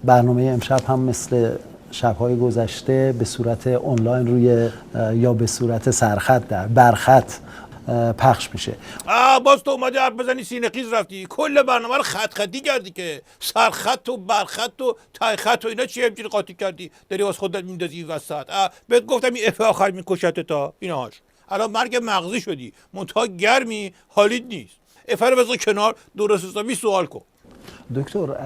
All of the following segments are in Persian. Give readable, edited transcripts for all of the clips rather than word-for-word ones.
برنامه امشب هم مثل شب‌های گذشته به صورت آنلاین روی یا به صورت سرخط در برخط پخش میشه. باز تو اومدی حرف بزنی سینه خیز رفتی کل برنامه رو خط خطی کردی که سرخط و برخط و تای خط و اینا چی همچین قاطی کردی داری واسه خودت میندازی وسط. بهت گفتم این اف آخر میکشت تا اینهاش الان مرگ مغزی شدی منتها گرمی حالیت نیست. اف رو بذار کنار درست حسابی سوال کن. دکتر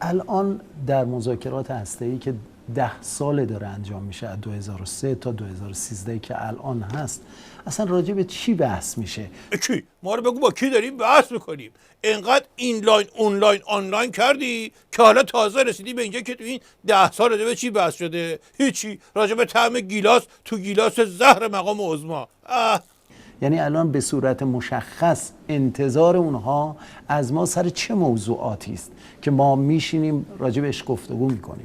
الان در مذاکرات هسته‌ای که 10 ساله داره انجام میشه از 2003 تا 2013 که الان هست اصلا راجع به چی بحث میشه؟ کی؟ ما رو بگو با کی داریم بحث میکنیم؟ انقدر اینلاین اونلاین آنلاین کردی که حالا تازه رسیدی به اینجا که تو این 10 سال به چی بحث شده؟ هیچی. راجع به طعم گیلاس تو گیلاس زهر مقام عظما. یعنی الان به صورت مشخص انتظار اونها از ما سر چه موضوعاتی است که ما میشینیم راجع بهش گفتگو میکنیم؟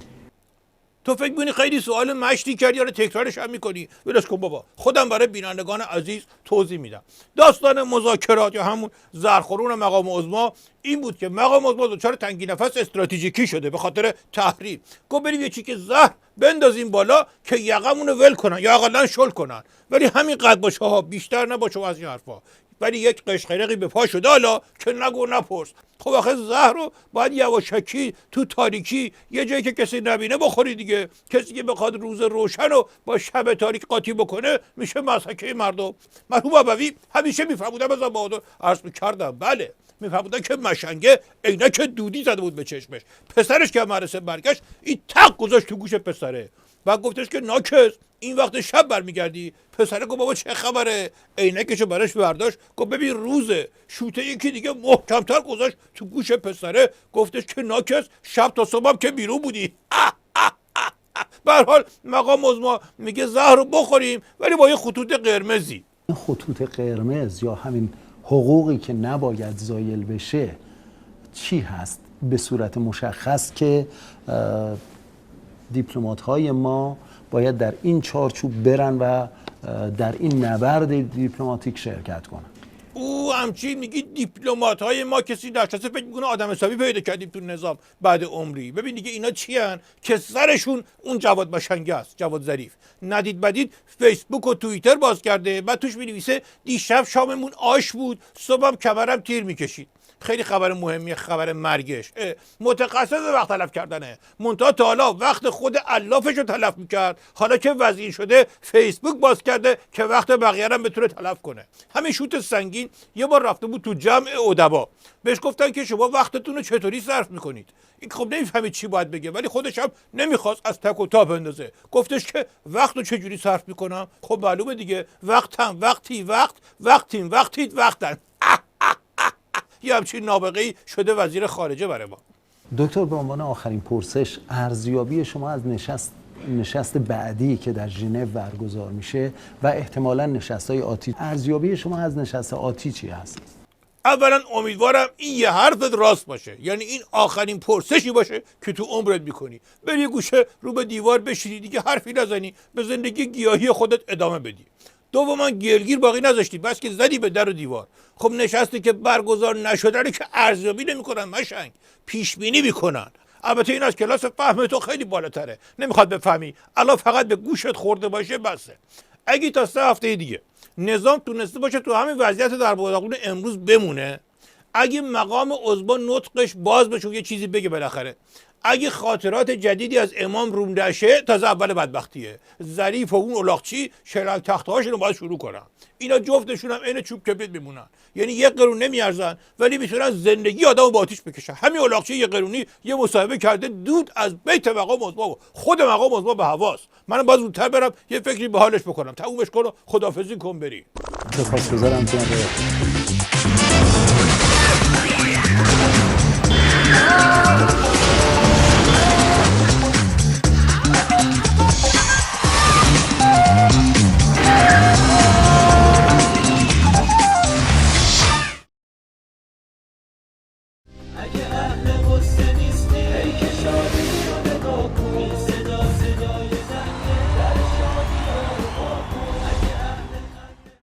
تو فکر می‌کنی خیلی سوال مشتی کردی یا تکرارش هم می‌کنی؟ ولش کن بابا. خودم برای بینندگان عزیز توضیح میدم. داستان مذاکرات یا همون زرخورون مقام عظما این بود که مقام عظما دچار تنگی نفس استراتژیکی شده به خاطر تحریم. گفت بریم یه چیک زهر بندازیم بالا که یقمون رو ول کنن یا اقلا شل کنن. ولی همین قد باشه ها بیشتر نباشه از این حرفا. ولی یک قشقرقی به پا شده حالا که نگو نپرس. خب آخه زهر رو باید یواشکی تو تاریکی یه جایی که کسی نبینه بخوری دیگه. کسی که بخواد روز روشن رو با شب تاریک قاطی بکنه میشه مسحکه مردم. مرحوم ابوی همیشه میفرمودن بذار بهادر عرض میکردم بله میفرمودن که مشنگه عینک دودی زده بود به چشمش. پسرش که مدرسه برگشت این تق گذاشت تو گوش پسره و گفتش که ناکس این وقت شب برمیگردی؟ پسره گفت بابا چه خبره؟ عینکشو براش برداشت گفت ببین روزه. شوته یکی دیگه محکمتر گذاشت تو گوش پسره گفتش که ناکس شب تا صبح که بیرون بودی. به هر حال مقام عظما میگه زهر رو بخوریم ولی با یه خطوط قرمزی. این خطوط قرمز یا همین حقوقی که نباید زایل بشه چی هست به صورت مشخص که دیپلمات‌های ما باید در این چارچوب برن و در این نبرد دیپلماتیک شرکت کنن؟ او همچین میگی دیپلمات‌های ما کسی نشسته فکر میکنه آدم حسابی پیدا کردیم تو نظام بعد عمری. ببین دیگه اینا چی هن که سرشون اون جواد مشنگه است، جواد ظریف. ندید بدید فیسبوک و توییتر باز کرده بعد توش مینویسه دیشب شاممون آش بود صبحم کمرم تیر میکشید. خیلی خبر مهمیه خبر مرگش. متخصص وقت تلف کردنه. منتها تا حالا وقت خود علافش رو تلف میکرد حالا که وزیر شده فیسبوک باز کرده که وقت بقیه هم بتونه تلف کنه. همین شوت سنگین یه بار رفته بود تو جمع ادبا بهش گفتن که شما وقتتون رو چطوری صرف میکنید؟ این خب نمیفهمید چی باید بگه ولی خودش هم نمیخواست از تک و تا بندازه. گفتش که وقت رو چجوری صرف میکنم؟ خب معلومه دیگه وقتم وقتی وقت وقتیم وقتید وقتن. یه همچین نابغه‌ای شده وزیر خارجه برای ما. دکتر به عنوان آخرین پرسش ارزیابی شما از نشست بعدی که در ژنو برگزار میشه و احتمالاً نشست‌های آتی ارزیابی شما از نشست آتی چی هست؟ اولا امیدوارم این یه حرفت راست باشه یعنی این آخرین پرسشی باشه که تو عمرت میکنی. بری گوشه رو به دیوار بشینی دیگه حرفی نزنی به زندگی گیاهی خودت ادامه بدی. دوما گلگیر باقی نذاشتی بس که زدی به در و دیوار. خب نشستی که برگزار نشده که ارزیابی نمیکنن مشنگ پیش بینی میکنن. البته این از کلاس فهم تو خیلی بالاتره نمیخواد بفهمی الان فقط به گوشت خورده باشه بسه. اگه تا 3 هفته دیگه نظام تونسته باشه تو همین وضعیت در بوداقون امروز بمونه اگه مقام عظما نطقش باز بشه یه چیزی بگه بالاخره اگه خاطرات جدیدی از امام رونده شه تازه اول بدبختیه. ظریف و اون الاغچی شلنگ تخته‌هاشون رو باید شروع کنن. اینا جفتشون هم عین چوب کبریت میمونن یعنی 1 قرون نمیارزن ولی میتونن زندگی آدمو با آتیش بکشن. همین الاغچی 1 قرونی یه مصاحبه کرده دود از بیت مقام عظما خود مقام عظما به هواست. منم باز زودتر برم یه فکری به حالش بکنم تمومش کن و خداحافظی کن بری. سپاسگزارم جناب